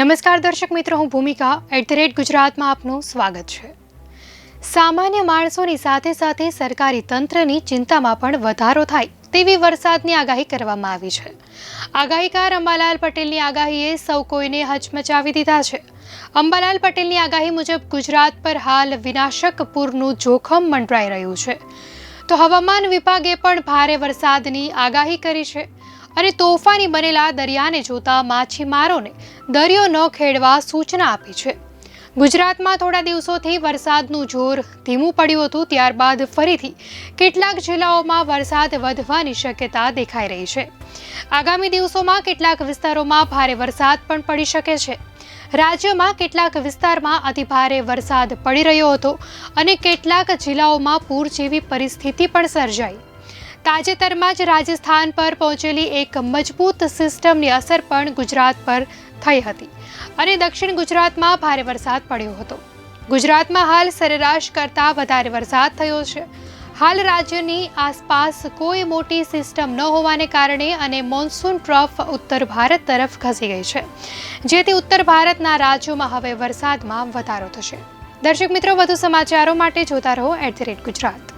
નમસ્કાર દર્શક મિત્રો, હું ભૂમિકા @ગુજરાત માં આપનું સ્વાગત છે। સામાન્ય માણસોની સાથે સાથે સરકારી તંત્રની ચિંતામાં પણ વધારો થાય તેવી વરસાદની આગાહી કરવામાં આવી છે। આગાહીકાર અંબાલાલ પટેલની આગાહીએ સૌ કોઈને હચમચાવી દીધા છે। અંબાલાલ પટેલની આગાહી મુજબ ગુજરાત પર હાલ વિનાશક પૂરનું જોખમ મંડરાઈ રહ્યું છે, તો હવામાન વિભાગે પણ ભારે વરસાદની આગાહી કરી છે અને તોફાની બનેલા દરિયાને જોતા માછીમારોને દરિયો ન ખેડવા સૂચના આપી છે। ગુજરાતમાં થોડા દિવસોથી વરસાદનું જોર ધીમું પડ્યું હતું, ત્યારબાદ ફરીથી કેટલાક જિલ્લાઓમાં વરસાદ વધવાની શક્યતા દેખાઈ રહી છે। આગામી દિવસોમાં કેટલાક વિસ્તારોમાં ભારે વરસાદ પણ પડી શકે છે। રાજ્યમાં કેટલાક વિસ્તારમાં અતિભારે વરસાદ પડી રહ્યો હતો અને કેટલાક જિલ્લાઓમાં પૂર જેવી પરિસ્થિતિ પણ સર્જાઈ। તાજેતરમાં જ રાજસ્થાન પર પહોંચેલી એક મજબૂત સિસ્ટમની અસર પણ ગુજરાત પર થઈ હતી અને દક્ષિણ ગુજરાતમાં ભારે વરસાદ પડ્યો હતો। ગુજરાતમાં હાલ સરેરાશ કરતાં વધારે વરસાદ થયો છે। હાલ રાજ્યની આસપાસ કોઈ મોટી સિસ્ટમ ન હોવાને કારણે અને મોન્સૂન ટ્રફ ઉત્તર ભારત તરફ ખસી ગઈ છે, જેથી ઉત્તર ભારતના રાજ્યોમાં હવે વરસાદમાં વધારો થશે। દર્શક મિત્રો, વધુ સમાચારો માટે જોતા રહો @ગુજરાત।